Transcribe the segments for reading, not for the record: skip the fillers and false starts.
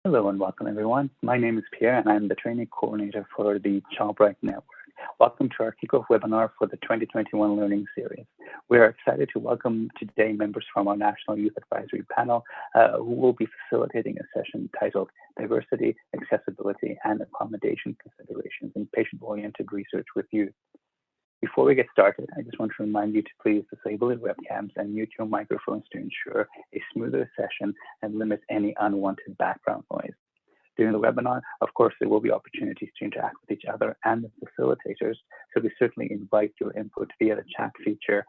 Hello and welcome everyone. My name is Pierre and I'm the training coordinator for the ChildBright Network. Welcome to our kickoff webinar for the 2021 Learning Series. We are excited to welcome today members from our National Youth Advisory Panel who will be facilitating a session titled Diversity, Accessibility, and Accommodation Considerations in Patient-Oriented Research with Youth. Before we get started, I just want to remind you to please disable your webcams and mute your microphones to ensure a smoother session and limit any unwanted background noise. During the webinar, of course, there will be opportunities to interact with each other and the facilitators, so we certainly invite your input via the chat feature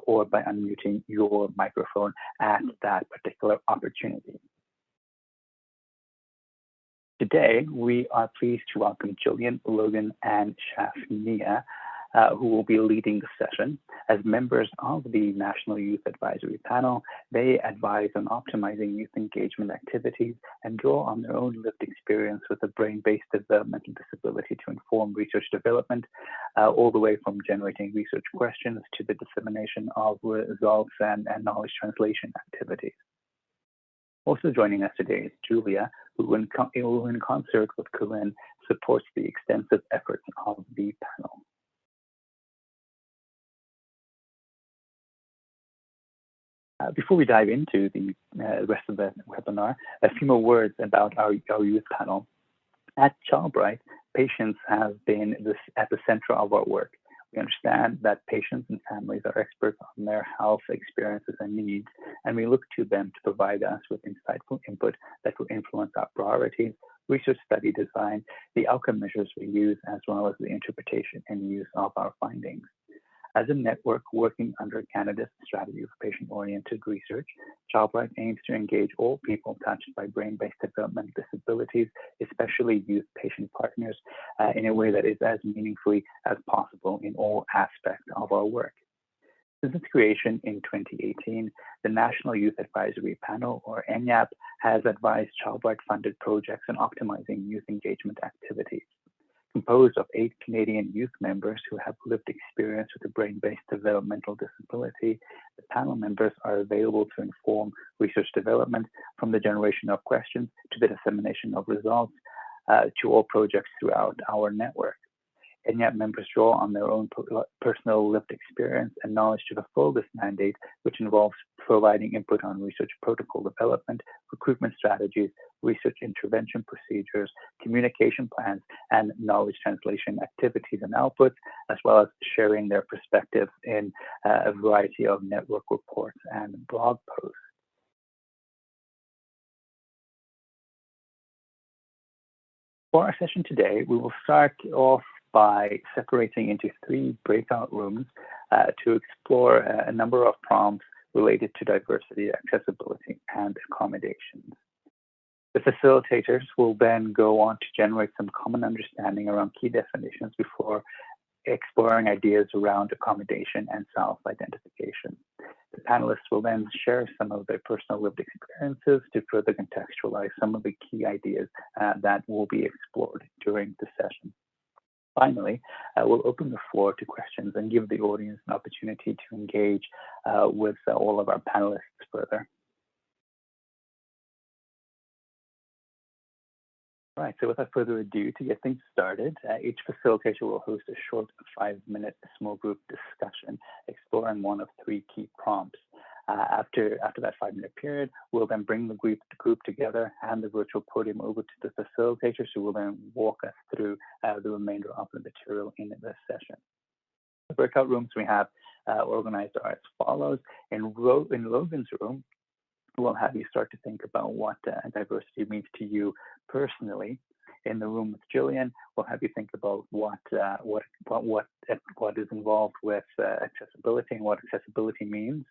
or by unmuting your microphone at that particular opportunity. Today, we are pleased to welcome Jillian, Logan, and Shafnia, who will be leading the session. As members of the National Youth Advisory Panel, they advise on optimizing youth engagement activities and draw on their own lived experience with a brain-based developmental disability to inform research development, all the way from generating research questions to the dissemination of results and knowledge translation activities. Also joining us today is Julia, who in concert with Corinne supports the extensive efforts of the panel. Before we dive into the rest of the webinar, a few more words about our youth panel. At ChildBright, patients have been at the center of our work. We understand that patients and families are experts on their health experiences and needs, and we look to them to provide us with insightful input that will influence our priorities, research study design, the outcome measures we use, as well as the interpretation and use of our findings. As a network working under Canada's strategy of patient-oriented research, ChildBright aims to engage all people touched by brain-based developmental disabilities, especially youth patient partners, in a way that is as meaningfully as possible in all aspects of our work. Since its creation in 2018, the National Youth Advisory Panel, or NYAP, has advised ChildBright-funded projects in optimizing youth engagement activities. Composed of 8 Canadian youth members who have lived experience with a brain-based developmental disability, the panel members are available to inform research development from the generation of questions to the dissemination of results to all projects throughout our network. NYAP members draw on their own personal lived experience and knowledge to fulfill this mandate, which involves providing input on research protocol development, recruitment strategies, research intervention procedures, communication plans, and knowledge translation activities and outputs, as well as sharing their perspectives in a variety of network reports and blog posts. For our session today, we will start off by separating into 3 breakout rooms to explore a number of prompts related to diversity, accessibility, and accommodations. The facilitators will then go on to generate some common understanding around key definitions before exploring ideas around accommodation and self-identification. The panelists will then share some of their personal lived experiences to further contextualize some of the key ideas that will be explored during the session. Finally, we'll open the floor to questions and give the audience an opportunity to engage with all of our panelists further. All right, so without further ado, to get things started, each facilitator will host a short 5-minute small group discussion exploring one of 3 key prompts. After that 5-minute period, we'll then bring the group together, hand the virtual podium over to the facilitators who will then walk us through the remainder of the material in this session. The breakout rooms we have organized are as follows. In Logan's room, we'll have you start to think about what diversity means to you personally. In the room with Jillian, we'll have you think about what is involved with accessibility and what accessibility means.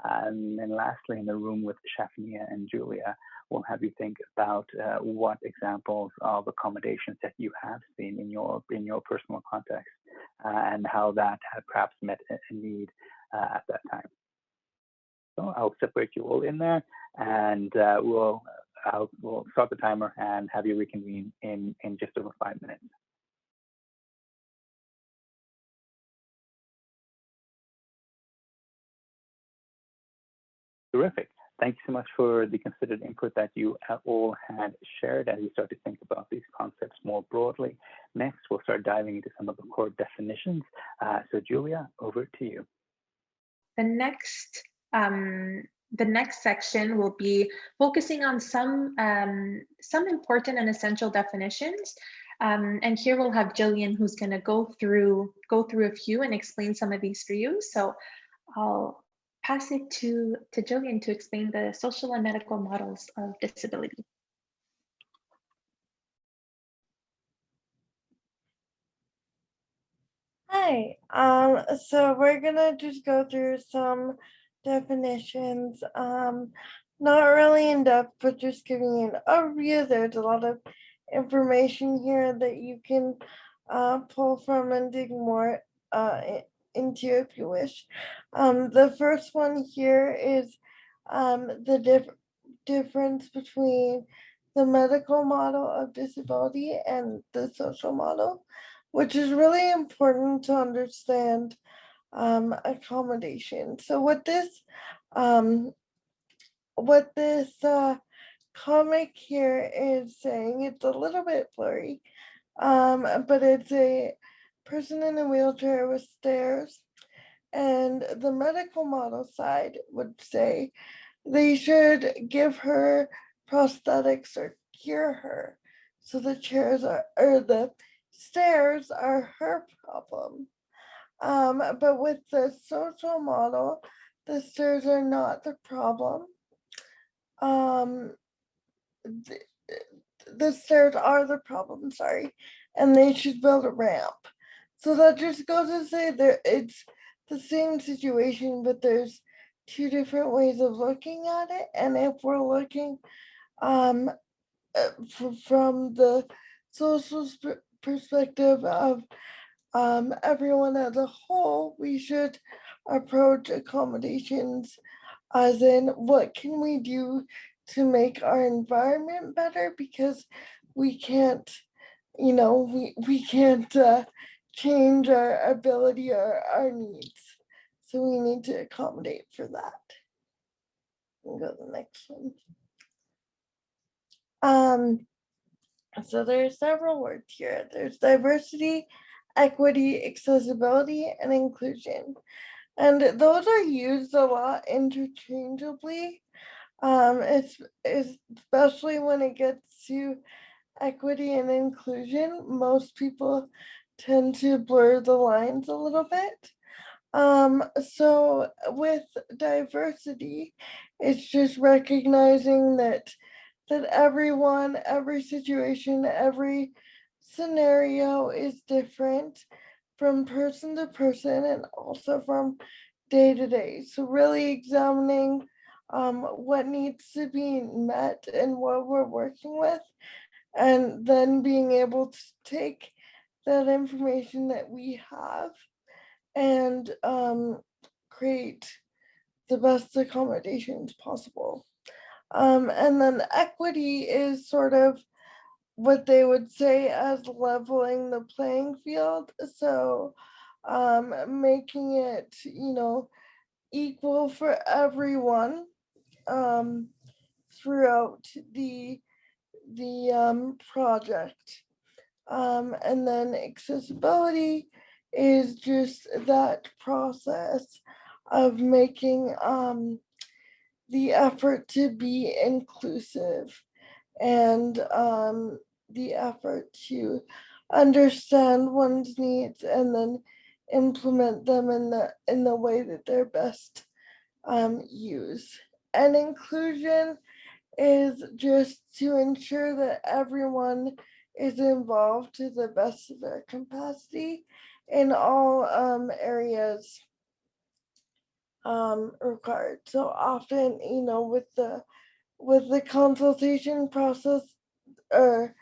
And then lastly, in the room with Shafnia and Julia, we'll have you think about what examples of accommodations that you have seen in your personal context and how that had perhaps met a need at that time. So I'll separate you all in there, and we'll start the timer and have you reconvene in just over 5 minutes. Terrific. Thank you so much for the considered input that you all had shared as you start to think about these concepts more broadly. Next, we'll start diving into some of the core definitions. So Julia, over to you. The next section will be focusing on some important and essential definitions. And here we'll have Jillian, who's going to go through a few and explain some of these for you. So I'll pass it to Jillian to explain the social and medical models of disability. Hi, so we're gonna just go through some definitions, not really in depth, but just giving you an overview. There's a lot of information here that you can pull from and dig more into if you wish. The first one here is the difference between the medical model of disability and the social model, which is really important to understand accommodation. So what this comic here is saying, it's a little bit blurry, but it's a person in a wheelchair with stairs, and the medical model side would say they should give her prosthetics or cure her. So the chairs are, or the stairs are her problem. But with the social model, the stairs are not the problem. The stairs are the problem, sorry, and they should build a ramp. So that just goes to say that it's the same situation, but there's two different ways of looking at it. And if we're looking from the social perspective of everyone as a whole, we should approach accommodations as in what can we do to make our environment better, because we can't, we can't change our ability or our needs. So we need to accommodate for that. We'll go to the next one. So there's several words here. There's diversity, equity, accessibility, and inclusion. And those are used a lot interchangeably, especially when it gets to equity and inclusion. Most people tend to blur the lines a little bit. So with diversity, it's just recognizing that everyone, every situation, every scenario is different from person to person and also from day to day. So really examining what needs to be met and what we're working with, and then being able to take that information that we have and create the best accommodations possible. And then equity is sort of what they would say as leveling the playing field. So making it, equal for everyone throughout the project. And then accessibility is just that process of making the effort to be inclusive and the effort to understand one's needs and then implement them in the way that they're best used. And inclusion is just to ensure that everyone is involved to the best of their capacity in all areas required. So often, with the consultation process or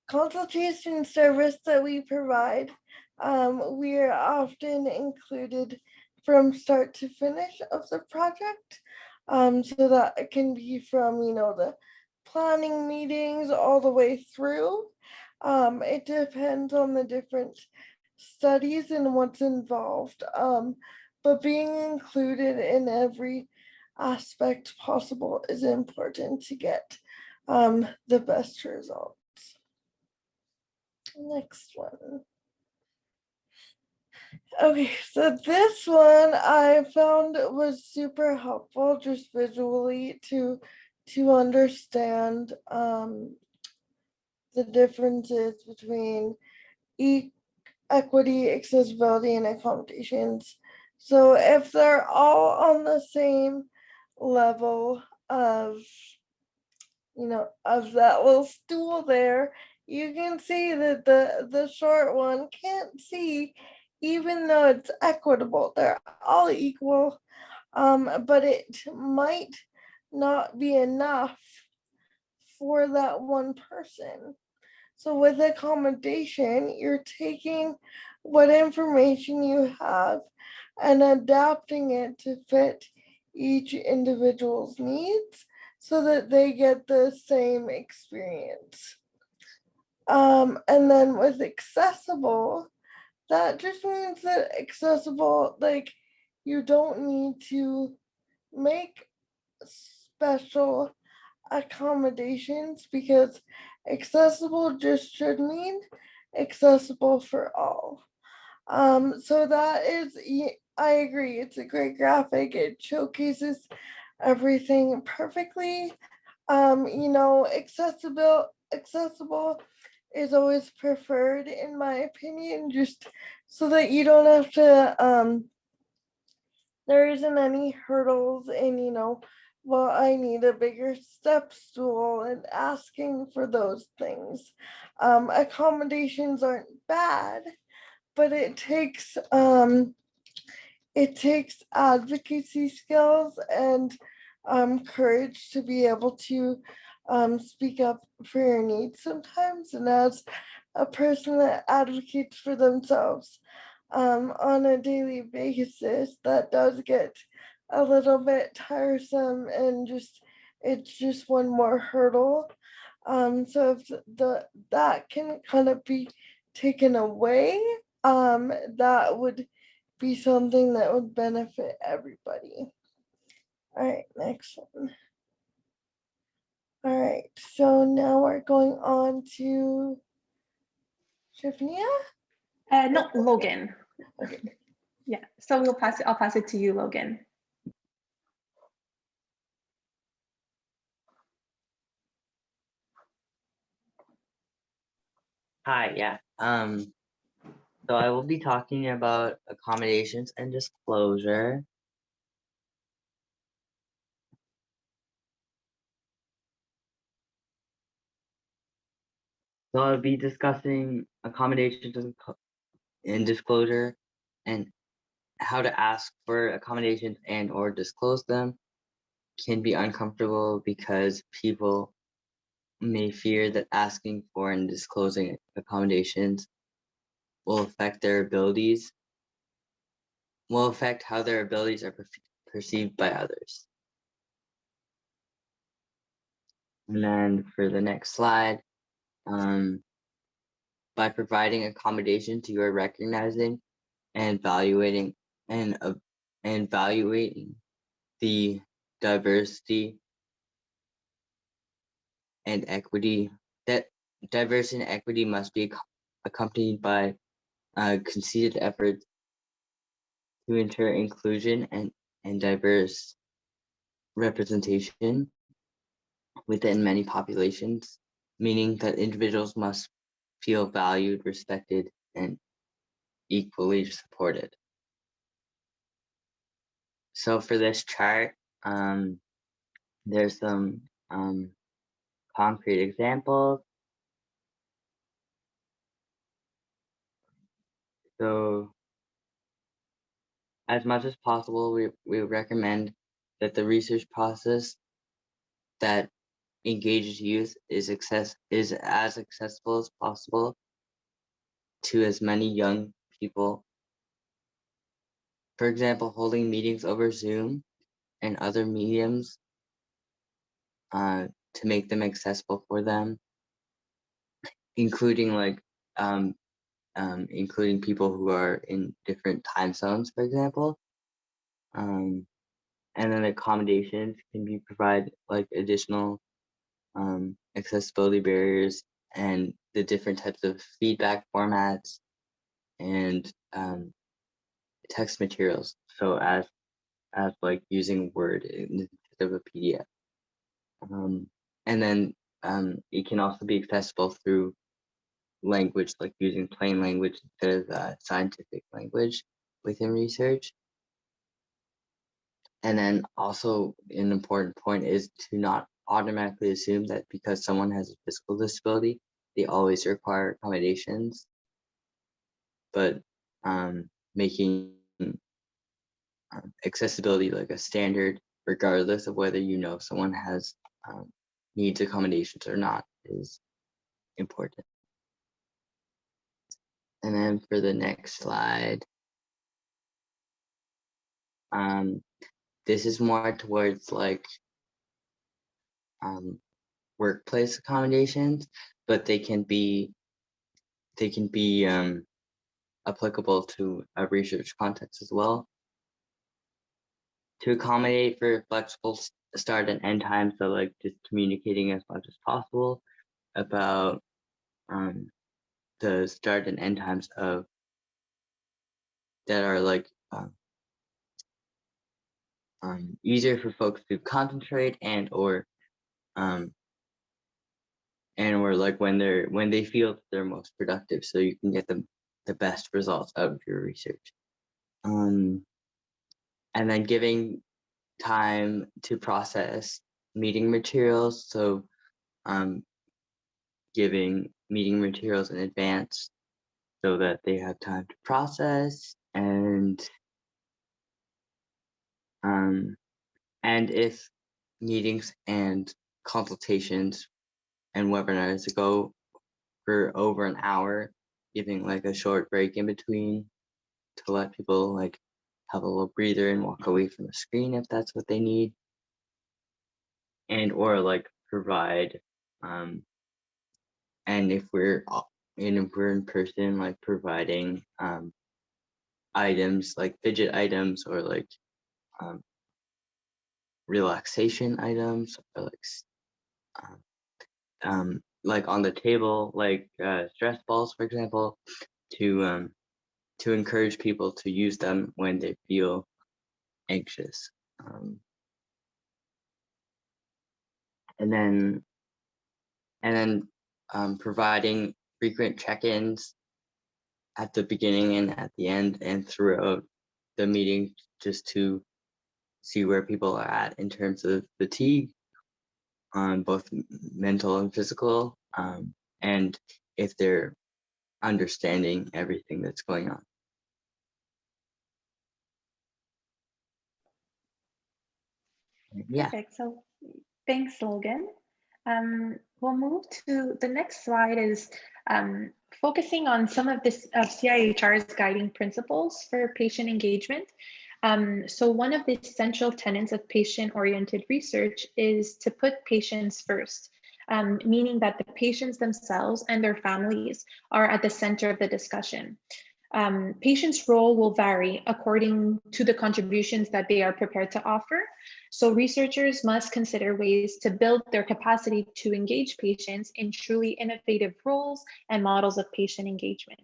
consultation service that we provide, we are often included from start to finish of the project. So that it can be from, the planning meetings all the way through. It depends on the different studies and what's involved. But being included in every aspect possible is important to get the best results. Next one. Okay, so this one I found was super helpful just visually to understand the differences between equity, accessibility, and accommodations. So if they're all on the same level of, of that little stool there, you can see that the short one can't see, even though it's equitable. They're all equal, but it might not be enough for that one person. So with accommodation, you're taking what information you have and adapting it to fit each individual's needs so that they get the same experience. And then with accessible, that just means that accessible, like, you don't need to make special accommodations, because accessible just should mean accessible for all. So that is, I agree, it's a great graphic. It showcases everything perfectly. Accessible is always preferred, in my opinion, just so that you don't have to, there isn't any hurdles in, well, I need a bigger step stool and asking for those things. Accommodations aren't bad, but it takes advocacy skills and courage to be able to speak up for your needs sometimes. And as a person that advocates for themselves on a daily basis, that does get a little bit tiresome, and it's just one more hurdle. So if that can kind of be taken away, that would be something that would benefit everybody. All right, next one. All right, so now we're going on to Shifnia. No, Logan. Okay. Yeah, so I'll pass it to you, Logan. Hi, yeah. So I will be talking about accommodations and disclosure. So I'll be discussing accommodations and disclosure, and how to ask for accommodations and or disclose them can be uncomfortable because people may fear that asking for and disclosing accommodations will affect how their abilities are perceived by others. And then for the next slide, by providing accommodation, you are recognizing and evaluating the diversity and equity. That diversity and equity must be accompanied by concerted efforts to ensure inclusion and diverse representation within many populations, meaning that individuals must feel valued, respected, and equally supported. So for this chart, there's some concrete examples. So as much as possible, we recommend that the research process that engages youth is as accessible as possible to as many young people. For example, holding meetings over Zoom and other mediums to make them accessible for them, including including people who are in different time zones, for example. And then accommodations can be provide like additional accessibility barriers and the different types of feedback formats and text materials. So as like using Word instead of a PDF. And then it can also be accessible through language, like using plain language instead of scientific language within research. And then also an important point is to not automatically assume that because someone has a physical disability, they always require accommodations, but making accessibility like a standard, regardless of whether you know someone has needs accommodations or not, is important. And then for the next slide, this is more towards like workplace accommodations, but they can be applicable to a research context as well. To accommodate for flexible start and end times, so like just communicating as much as possible about the start and end times of that are like easier for folks to concentrate and or like when they feel that they're most productive, so you can get the best results out of your research. And then giving time to process meeting materials, so giving meeting materials in advance so that they have time to process, and if meetings and consultations and webinars go for over an hour, giving like a short break in between to let people like have a little breather and walk away from the screen if that's what they need, and or like provide and if we're in person, like providing items like fidget items or like relaxation items, or like on the table, like stress balls, for example, to encourage people to use them when they feel anxious. And then providing frequent check-ins at the beginning and at the end and throughout the meeting, just to see where people are at in terms of fatigue, both mental and physical, and if they're understanding everything that's going on. Yeah. Perfect. So thanks, Logan. We'll move to the next slide is focusing on some of this CIHR's guiding principles for patient engagement. So one of the essential tenets of patient-oriented research is to put patients first, meaning that the patients themselves and their families are at the center of the discussion. Patients' role will vary according to the contributions that they are prepared to offer. So researchers must consider ways to build their capacity to engage patients in truly innovative roles and models of patient engagement.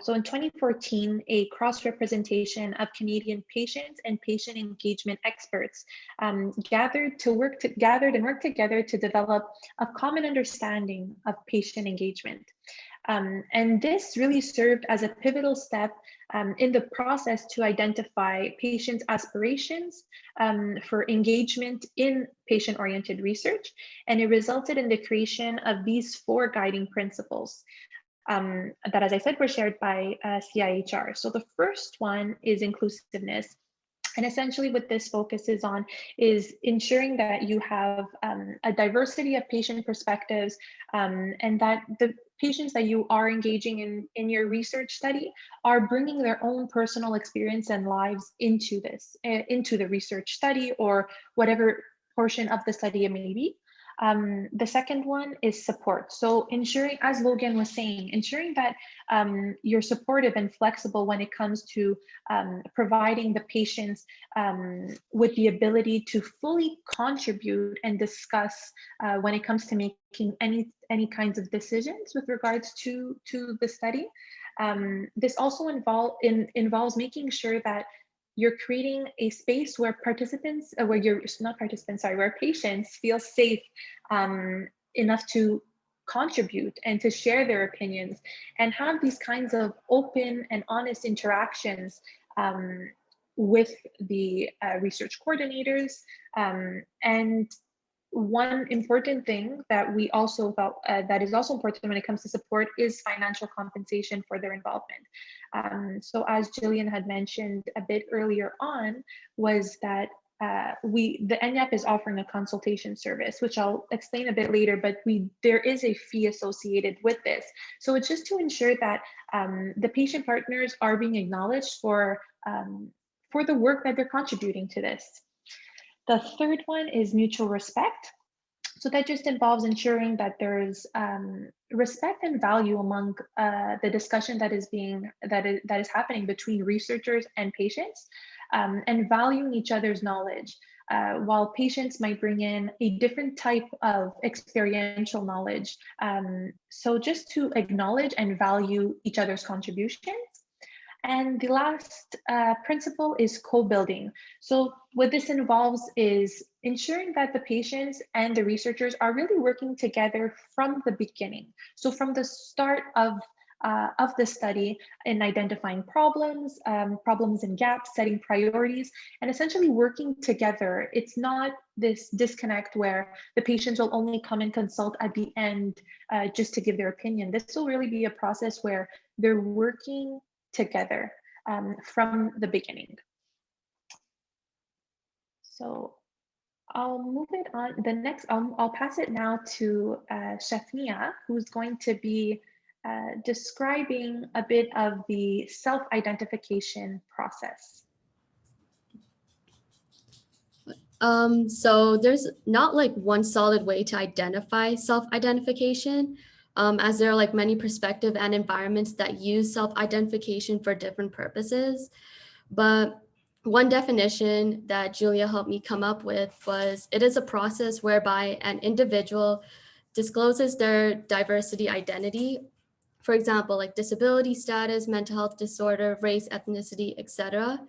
So in 2014, a cross-representation of Canadian patients and patient engagement experts gathered and worked together to develop a common understanding of patient engagement. And this really served as a pivotal step in the process to identify patients' aspirations for engagement in patient-oriented research. And it resulted in the creation of these 4 guiding principles that, as I said, were shared by CIHR. So the first one is inclusiveness. And essentially what this focuses on is ensuring that you have a diversity of patient perspectives and that the patients that you are engaging in your research study are bringing their own personal experience and lives into the research study or whatever portion of the study it may be. The second one is support. So ensuring, as Logan was saying, ensuring that you're supportive and flexible when it comes to providing the patients with the ability to fully contribute and discuss when it comes to making any kinds of decisions with regards to the study. This also involves making sure that you're creating a space where participants, where you're not participants, sorry, where patients feel safe enough to contribute and to share their opinions and have these kinds of open and honest interactions with the research coordinators. And one important thing that we also thought that is also important when it comes to support is financial compensation for their involvement. So as Jillian had mentioned a bit earlier on, was that the NYAP is offering a consultation service, which I'll explain a bit later, but there is a fee associated with this. So it's just to ensure that the patient partners are being acknowledged for the work that they're contributing to this. The third one is mutual respect. So that just involves ensuring that there's respect and value among the discussion that is happening between researchers and patients, and valuing each other's knowledge. While patients might bring in a different type of experiential knowledge. So just to acknowledge and value each other's contributions. And the last principle is co-building. So what this involves is ensuring that the patients and the researchers are really working together from the beginning. So from the start of the study in identifying problems and gaps, setting priorities, and essentially working together. It's not this disconnect where the patients will only come and consult at the end just to give their opinion. This will really be a process where they're working together from the beginning. So I'll move it on. The next, I'll pass it now to Shafnia, who's going to be describing a bit of the self-identification process. So there's not like one solid way to identify self-identification, as there are like many perspectives and environments that use self-identification for different purposes. But one definition that Julia helped me come up with was, it is a process whereby an individual discloses their diversity identity, for example, like disability status, mental health disorder, race, ethnicity, etc.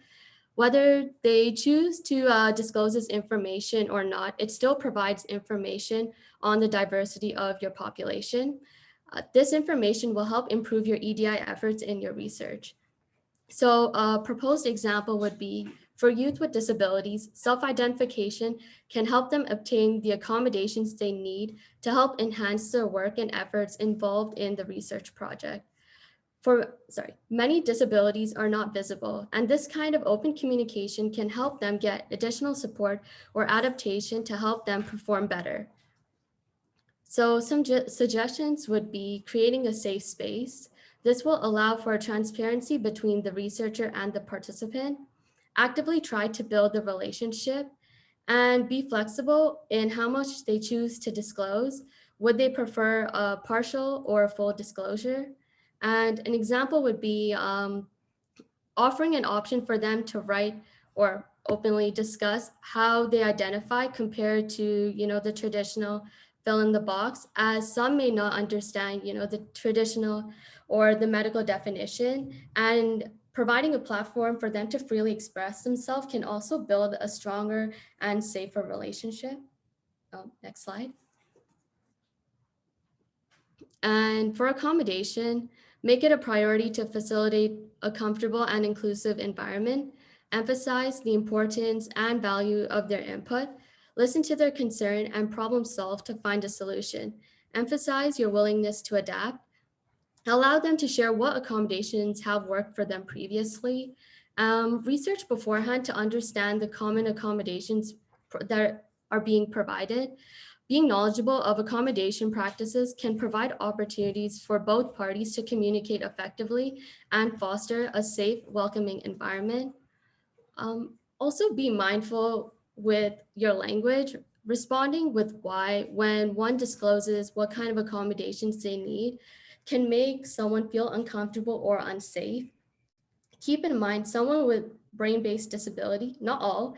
Whether they choose to disclose this information or not, it still provides information on the diversity of your population. This information will help improve your EDI efforts in your research. So a proposed example would be, for youth with disabilities, self-identification can help them obtain the accommodations they need to help enhance their work and efforts involved in the research project. Many disabilities are not visible, and this kind of open communication can help them get additional support or adaptation to help them perform better. So some suggestions would be creating a safe space. This will allow for transparency between the researcher and the participant. Actively try to build the relationship and be flexible in how much they choose to disclose. Would they prefer a partial or a full disclosure? And an example would be offering an option for them to write or openly discuss how they identify compared to, the traditional fill in the box, as some may not understand, the traditional or the medical definition, and providing a platform for them to freely express themselves can also build a stronger and safer relationship. Next slide. And for accommodation, make it a priority to facilitate a comfortable and inclusive environment. Emphasize the importance and value of their input. Listen to their concern and problem solve to find a solution. Emphasize your willingness to adapt. Allow them to share what accommodations have worked for them previously. Research beforehand to understand the common accommodations that are being provided. Being knowledgeable of accommodation practices can provide opportunities for both parties to communicate effectively and foster a safe, welcoming environment. Also be mindful with your language. responding with why when one discloses what kind of accommodations they need can make someone feel uncomfortable or unsafe. Keep in mind, someone with brain-based disability, not all,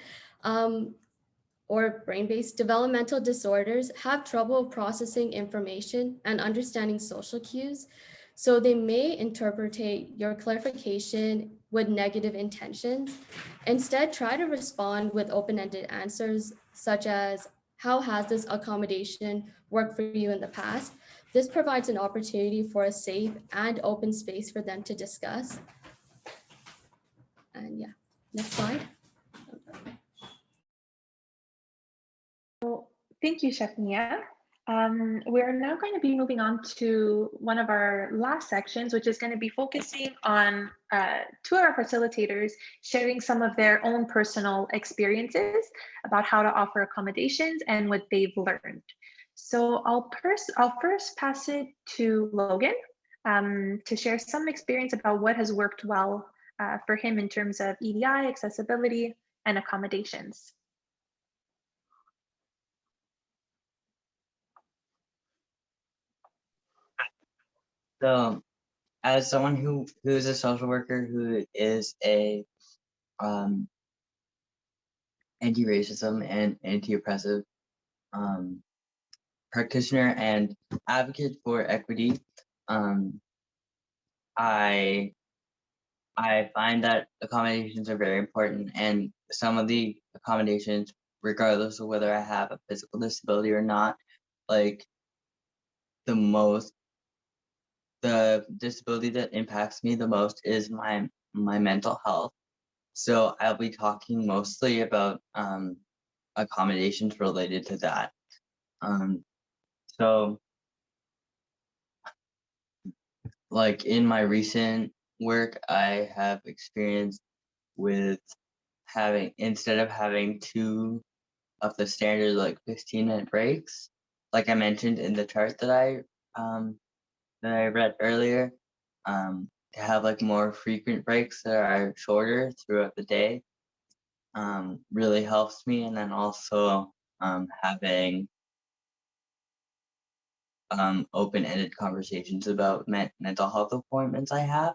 or brain-based developmental disorders have trouble processing information and understanding social cues. So they may interpret your clarification with negative intentions. Instead, try to respond with open-ended answers, such as, how has this accommodation worked for you in the past? This provides an opportunity for a safe and open space for them to discuss. And yeah, next slide. Thank you, Chef Nia. We're now going to be moving on to one of our last sections, which is going to be focusing on two of our facilitators sharing some of their own personal experiences about how to offer accommodations and what they've learned. So I'll first pass it to Logan to share some experience about what has worked well for him in terms of EDI, accessibility, and accommodations. So, as someone who is a social worker who is a anti-racism and anti-oppressive practitioner and advocate for equity, I find that accommodations are very important, and some of the accommodations, regardless of whether I have a physical disability or not, like the disability that impacts me the most is my mental health. So I'll be talking mostly about accommodations related to that. So like in my recent work, I have experience with instead of having two of the standard like 15-minute breaks, like I mentioned in the chart that I read earlier, to have like more frequent breaks that are shorter throughout the day really helps me. And then also having open-ended conversations about mental health appointments I have,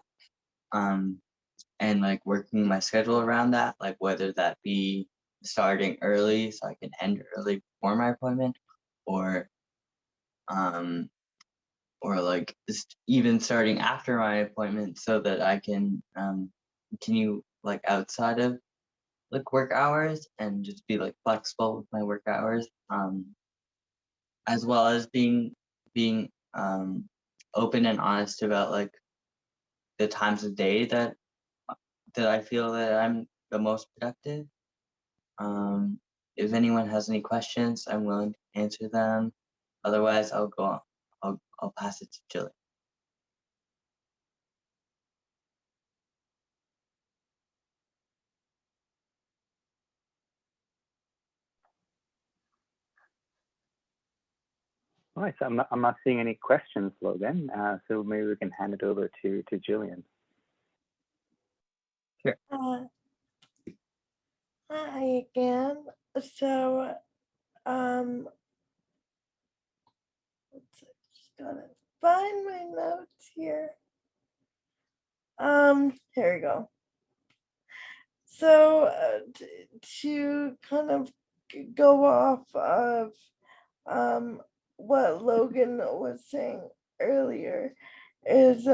and like working my schedule around that, like whether that be starting early so I can end early before my appointment, or like just even starting after my appointment so that I can continue like outside of like work hours and just be like flexible with my work hours, as well as being open and honest about like the times of day that I feel that I'm the most productive. If anyone has any questions, I'm willing to answer them. Otherwise, I'll go on. I'll pass it to Jillian. All right, so I'm not seeing any questions, Logan. So maybe we can hand it over to Jillian. Sure. Hi again. So, just gotta find my notes here. Here we go. So, to kind of go off of what Logan was saying earlier is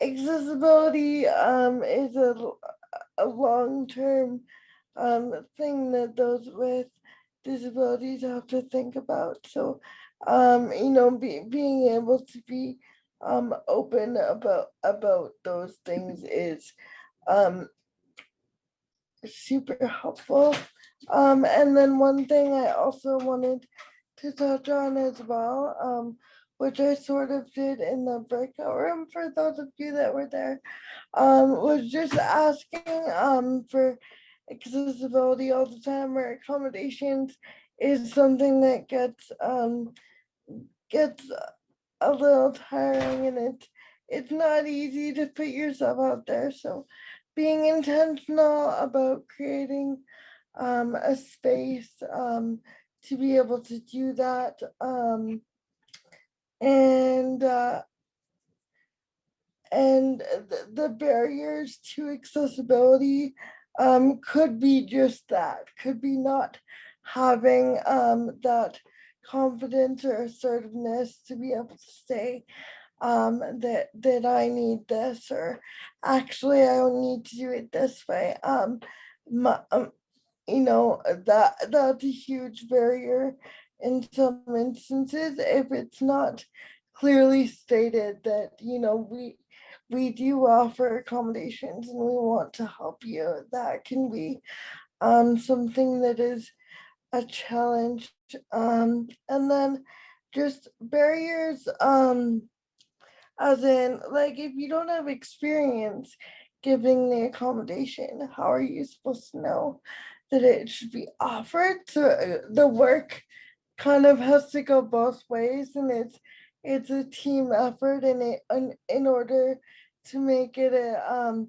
accessibility is a long-term thing that those with disabilities have to think about. So being able to be open about those things is super helpful. And then one thing I also wanted to touch on as well, which I sort of did in the breakout room for those of you that were there, was just asking for accessibility all the time, or accommodations is something that gets a little tiring, and it's not easy to put yourself out there. So being intentional about creating a space to be able to do that. And the barriers to accessibility could be just that, could be not having that confidence or assertiveness to be able to say that I need this, or actually I don't need to do it this way. You know, that's a huge barrier in some instances if it's not clearly stated that, you know, we do offer accommodations and we want to help you. That can be something that is a challenge. And then just barriers, as in, like, if you don't have experience giving the accommodation, how are you supposed to know that it should be offered? So the work kind of has to go both ways, and it's a team effort, and in order to make it a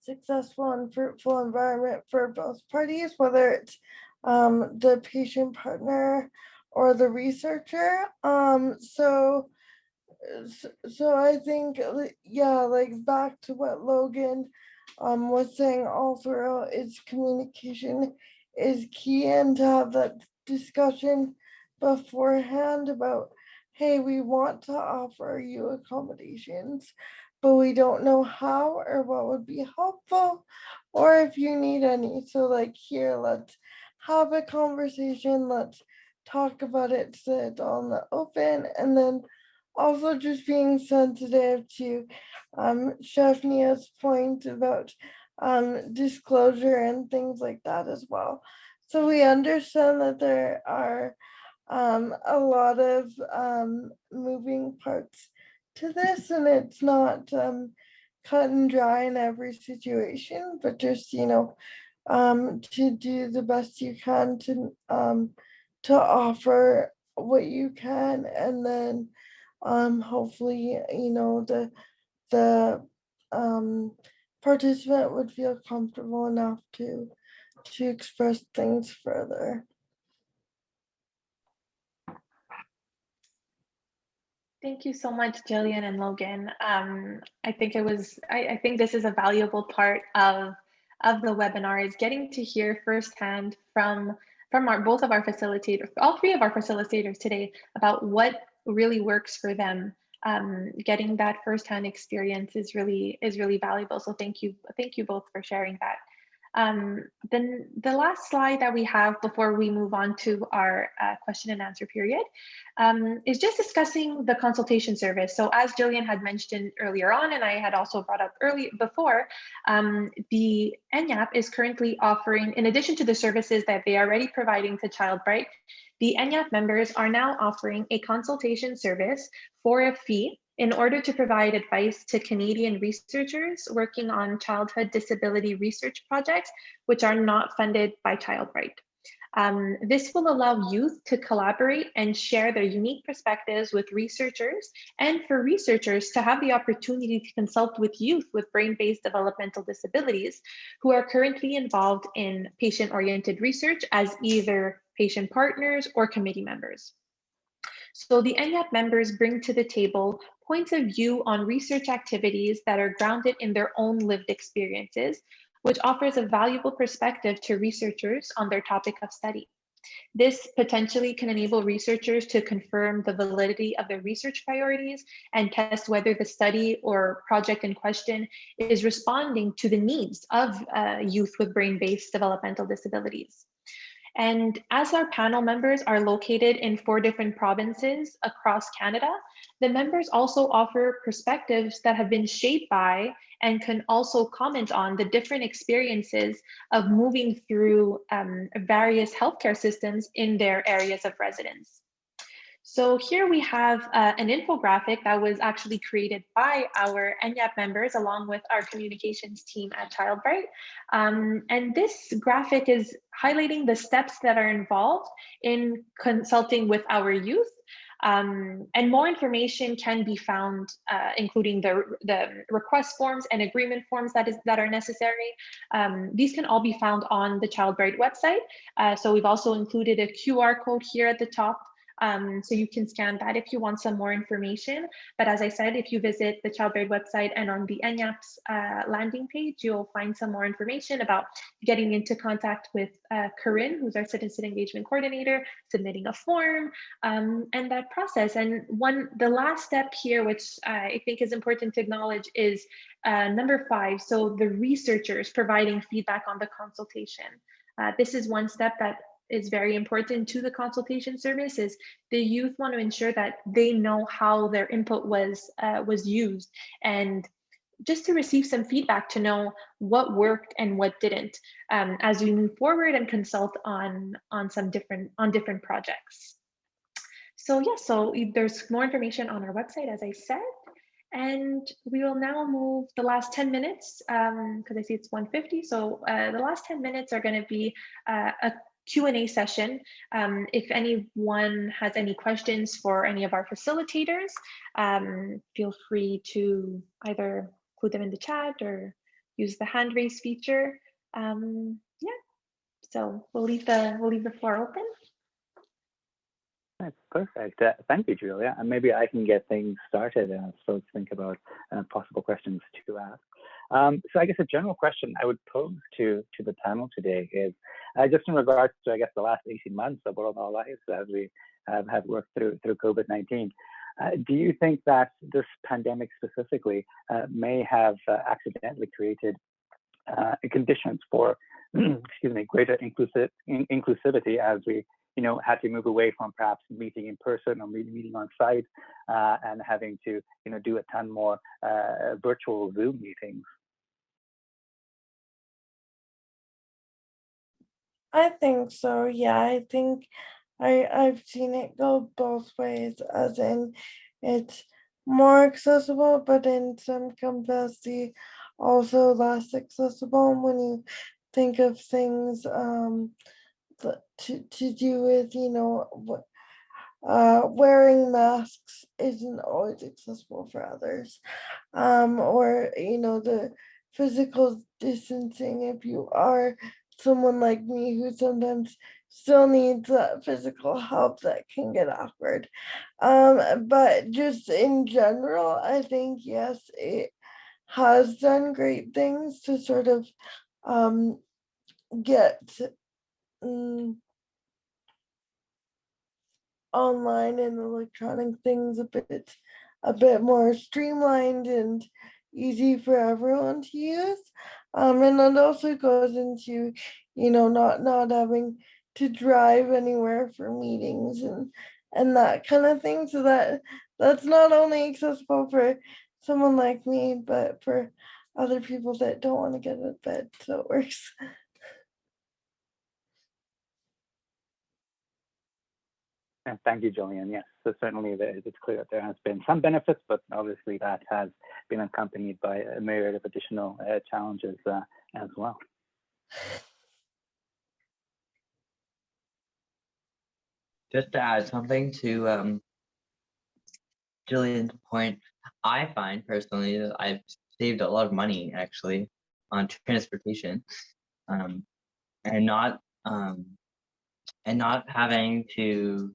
successful and fruitful environment for both parties, whether it's the patient partner or the researcher. So I think, yeah, like back to what Logan was saying all throughout, is communication is key, and to have that discussion beforehand about, hey, we want to offer you accommodations, but we don't know how or what would be helpful, or if you need any. So like, here, let's have a conversation, let's talk about it so it's all in the open. And then also just being sensitive to Chef Nia's point about disclosure and things like that as well. So we understand that there are a lot of moving parts to this, and it's not cut and dry in every situation, but just, you know, to do the best you can to offer what you can, and then hopefully, you know, the participant would feel comfortable enough to express things further. Thank you so much, Jillian and Logan. I think I think this is a valuable part of the webinar, is getting to hear firsthand from both of our facilitators, all three of our facilitators today, about what really works for them. Getting that firsthand experience is really valuable. So thank you both for sharing that. Then the last slide that we have before we move on to our question and answer period is just discussing the consultation service. So as Jillian had mentioned earlier on, and I had also brought up before, the ENYAP is currently offering, in addition to the services that they are already providing to ChildBright, the ENYAP members are now offering a consultation service for a fee in order to provide advice to Canadian researchers working on childhood disability research projects, which are not funded by ChildBright. This will allow youth to collaborate and share their unique perspectives with researchers, and for researchers to have the opportunity to consult with youth with brain-based developmental disabilities who are currently involved in patient-oriented research as either patient partners or committee members. So the ENYAP members bring to the table points of view on research activities that are grounded in their own lived experiences, which offers a valuable perspective to researchers on their topic of study. This potentially can enable researchers to confirm the validity of their research priorities and test whether the study or project in question is responding to the needs of youth with brain-based developmental disabilities. And as our panel members are located in 4 different provinces across Canada, the members also offer perspectives that have been shaped by and can also comment on the different experiences of moving through various healthcare systems in their areas of residence. So here we have an infographic that was actually created by our ENYAP members along with our communications team at ChildBright. And this graphic is highlighting the steps that are involved in consulting with our youth. And more information can be found, including the request forms and agreement forms that are necessary. These can all be found on the ChildBright website. So we've also included a QR code here at the top. So you can scan that if you want some more information. But as I said, if you visit the ChildBright website and on the ENYAP's landing page, you'll find some more information about getting into contact with Corinne, who's our Citizen Engagement Coordinator, submitting a form, and that process. And the last step here, which I think is important to acknowledge, is number 5. So the researchers providing feedback on the consultation. This is one step that is very important to the consultation service. Is the youth want to ensure that they know how their input was used, and just to receive some feedback to know what worked and what didn't, as we move forward and consult on different projects. So yeah, so there's more information on our website, as I said. And we will now move the last 10 minutes, because I see it's 1:50. So the last 10 minutes are going to be a Q&A session. If anyone has any questions for any of our facilitators, feel free to either put them in the chat or use the hand raise feature. Yeah, so we'll leave the floor open. That's perfect. Thank you, Julia. And maybe I can get things started and folks think about possible questions to ask. So I guess a general question I would pose to the panel today is just in regards to, I guess, the last 18 months of our lives as we have worked through COVID-19. Do you think that this pandemic specifically may have accidentally created conditions for, excuse me, greater inclusivity as we had to move away from perhaps meeting in person or meeting on site and having to, do a ton more virtual Zoom meetings? I think so. Yeah, I think I've seen it go both ways, as in it's more accessible, but in some capacity also less accessible. And when you think of things to do with, wearing masks isn't always accessible for others, or the physical distancing, if you are someone like me who sometimes still needs that physical help, that can get awkward. But just in general, I think, yes, it has done great things to sort of get online and electronic things a bit more streamlined and easy for everyone to use. And that also goes into, not having to drive anywhere for meetings and that kind of thing. So that's not only accessible for someone like me, but for other people that don't want to get out of bed. So it works. And thank you, Jillian. Yes, so certainly it's clear that there has been some benefits, but obviously that has been accompanied by a myriad of additional challenges as well. Just to add something to Jillian's point, I find personally that I've saved a lot of money actually on transportation, and not having to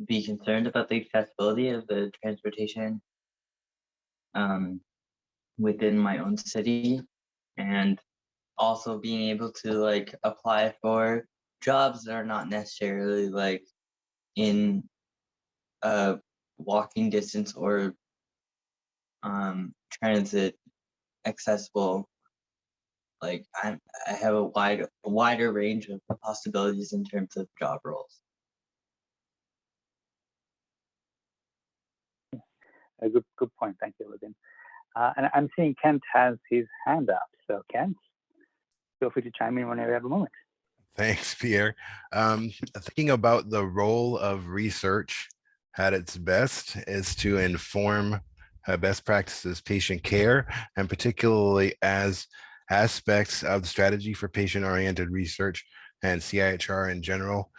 be concerned about the accessibility of the transportation within my own city, and also being able to apply for jobs that are not necessarily in walking distance or transit accessible. I have a wider range of possibilities in terms of job roles. A good point. Thank you, Logan. And I'm seeing Kent has his hand up. So Kent, feel free to chime in whenever you have a moment. Thanks, Pierre. Thinking about the role of research at its best is to inform best practices patient care, and particularly as aspects of the strategy for patient-oriented research and CIHR in general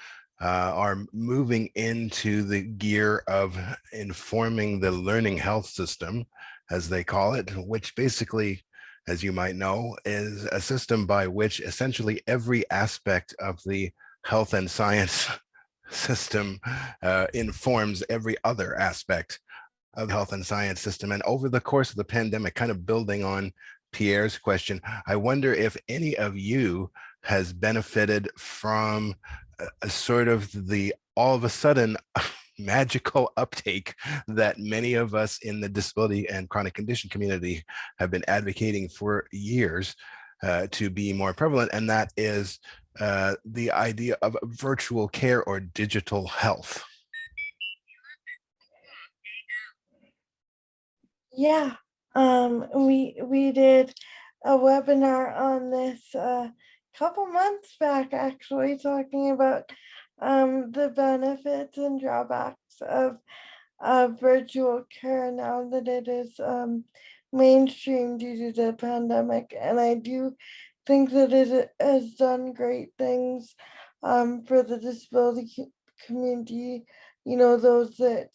are moving into the gear of informing the learning health system, as they call it, which basically, as you might know, is a system by which essentially every aspect of the health and science system informs every other aspect of the health and science system. And over the course of the pandemic, kind of building on Pierre's question, I wonder if any of you has benefited from a sort of the all of a sudden magical uptake that many of us in the disability and chronic condition community have been advocating for years to be more prevalent, and that is the idea of virtual care or digital health. Yeah, we did a webinar on this a couple months back, actually, talking about the benefits and drawbacks of virtual care now that it is mainstream due to the pandemic. And I do think that it has done great things for the disability community, you know, those that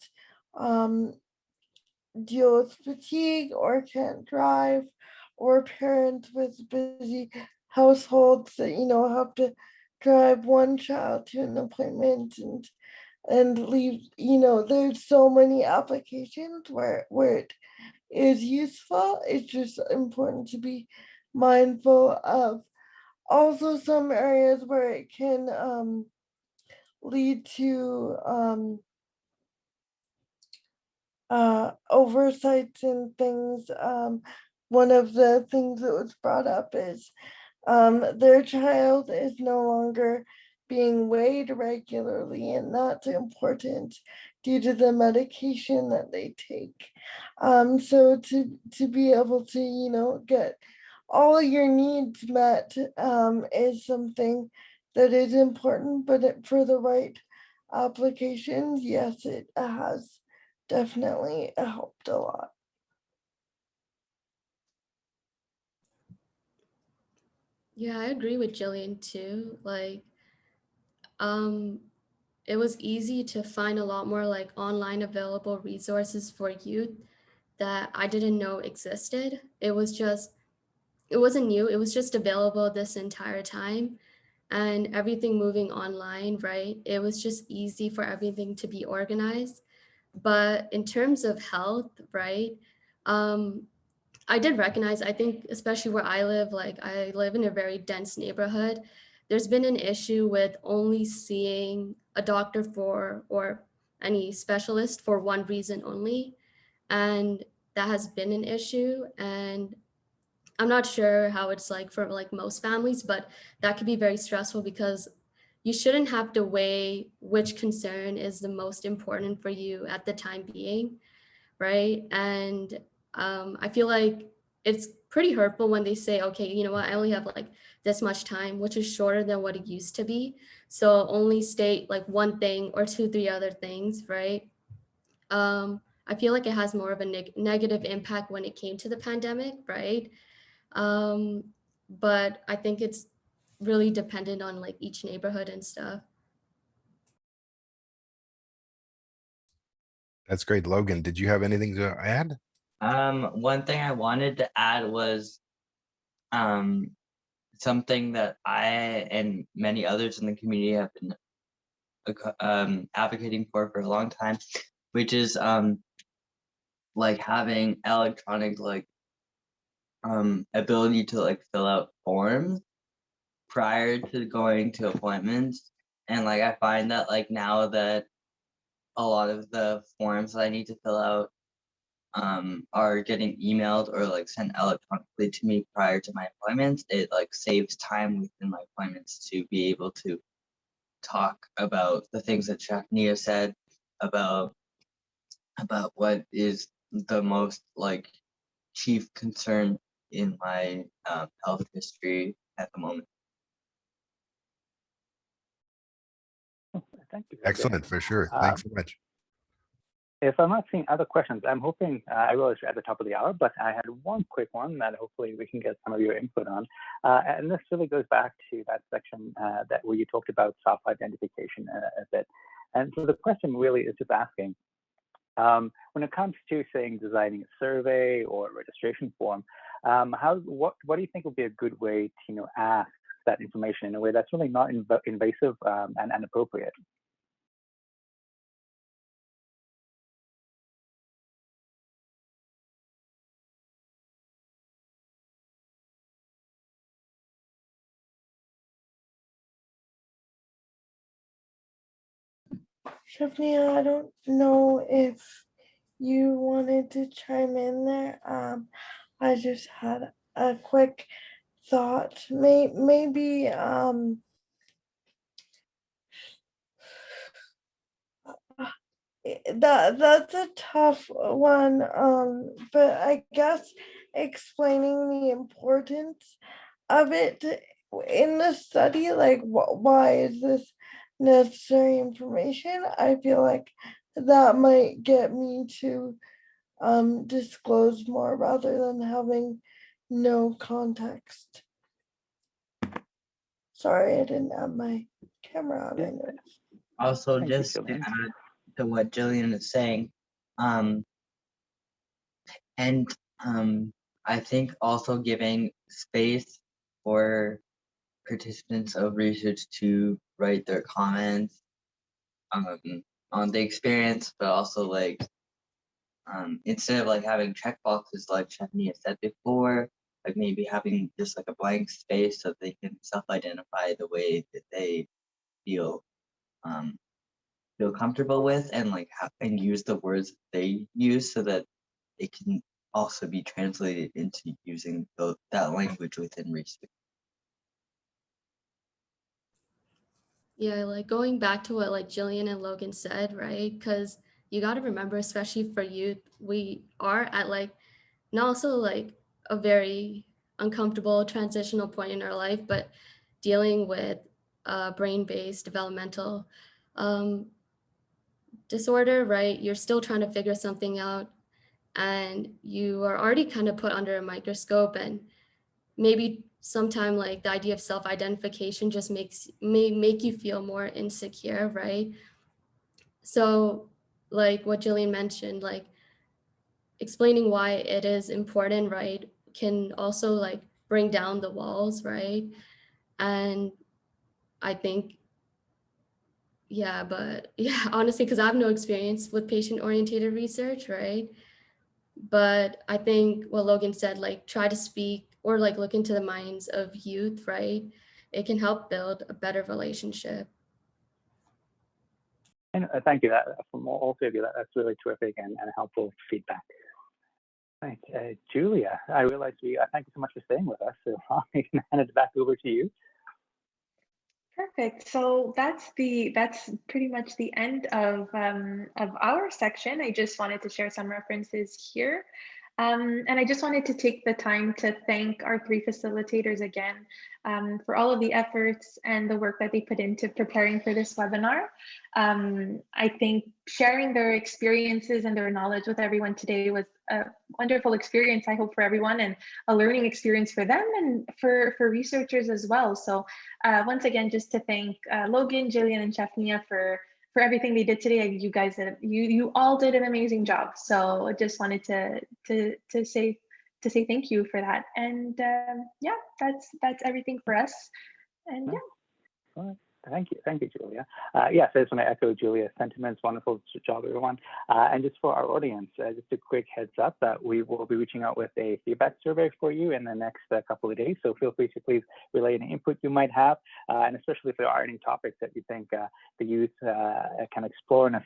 deal with fatigue or can't drive, or parents with busy households that, you know, have to drive one child to an appointment and leave. You know, there's so many applications where it is useful. It's just important to be mindful of also some areas where it can lead to oversights and things. One of the things that was brought up is their child is no longer being weighed regularly, and that's important due to the medication that they take. So to be able to, you know, get all your needs met is something that is important, but for the right applications, yes, it has definitely helped a lot. Yeah, I agree with Jillian too. Like, it was easy to find a lot more like online available resources for youth that I didn't know existed. It wasn't new, it was just available this entire time. And everything moving online, right? It was just easy for everything to be organized. But in terms of health, right? I did recognize, I think, especially where I live, like I live in a very dense neighborhood. There's been an issue with only seeing a doctor for, or any specialist for one reason only. And that has been an issue. And I'm not sure how it's like for like most families, but that could be very stressful because you shouldn't have to weigh which concern is the most important for you at the time being, right? And I feel like it's pretty hurtful when they say, okay, you know what, I only have like this much time, which is shorter than what it used to be. So only state like one thing or two, three other things, right? I feel like it has more of a negative impact when it came to the pandemic, right? Um, but I think it's really dependent on like each neighborhood and stuff. That's great. Logan, did you have anything to add? One thing I wanted to add was something that I and many others in the community have been advocating for a long time, which is like having electronic like ability to like fill out forms prior to going to appointments. And like I find that like now that a lot of the forms that I need to fill out are getting emailed or like sent electronically to me prior to my appointments, it like saves time within my appointments to be able to talk about the things that Shafnia said about what is the most like chief concern in my health history at the moment. Thank you. Excellent, for sure. Thanks so much. if I'm not seeing other questions, I'm hoping, I realize we're at the top of the hour, but I had one quick one that hopefully we can get some of your input on. And this really goes back to that section where you talked about self-identification a bit. And so the question really is just asking, when it comes to, saying, designing a survey or a registration form, what do you think would be a good way to, ask that information in a way that's really not invasive and appropriate? Shafnia, I don't know if you wanted to chime in there. I just had a quick thought. Maybe that's a tough one. But I guess explaining the importance of it in the study, like why is this necessary information? I feel like that might get me to disclose more rather than having no context. Sorry, I didn't have my camera on. I noticed. Also, Thank you, just to Jillian. add to what Jillian is saying, I think also giving space for participants of research to write their comments on the experience, but also like instead of like having checkboxes like Stephanie has said before, like maybe having just like a blank space so they can self-identify the way that they feel comfortable with, and like and use the words they use so that it can also be translated into using that language within research. Yeah, like going back to what like Jillian and Logan said, right? Because you got to remember, especially for youth, we are at like not also like a very uncomfortable transitional point in our life, but dealing with brain-based developmental disorder, right? You're still trying to figure something out, and you are already kind of put under a microscope, and maybe sometime like the idea of self-identification just may make you feel more insecure, right? So like what Jillian mentioned, like explaining why it is important, right, can also like bring down the walls, right? And I think, yeah, but yeah, honestly, because I have no experience with patient-oriented research, right? But I think what Logan said, like try to speak or like look into the minds of youth, right? It can help build a better relationship. And thank you from all three of you. That's really terrific and helpful feedback. Right, Julia, I realize thank you so much for staying with us. So I can hand it back over to you. Perfect. So that's pretty much the end of our section. I just wanted to share some references here. And I just wanted to take the time to thank our three facilitators again for all of the efforts and the work that they put into preparing for this webinar. I think sharing their experiences and their knowledge with everyone today was a wonderful experience, I hope, for everyone, and a learning experience for them and for researchers as well. So once again, just to thank Logan, Jillian, and Shafnia for everything they did today. You guys you all did an amazing job. So I just wanted to say thank you for that. And yeah, that's everything for us. And yeah. All right. Thank you, Julia. Yes, I just want to echo Julia's sentiments. Wonderful job, everyone. And just for our audience, just a quick heads up that we will be reaching out with a feedback survey for you in the next couple of days. So feel free to please relay any input you might have, and especially if there are any topics that you think the youth can explore in a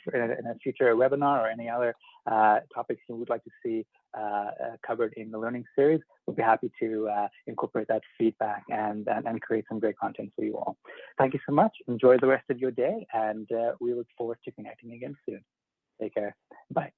future webinar, or any other topics you would like to see covered in the learning series. We'll be happy to incorporate that feedback and create some great content for you all. Thank you so much. Enjoy the rest of your day, and we look forward to connecting again soon. Take care. Bye.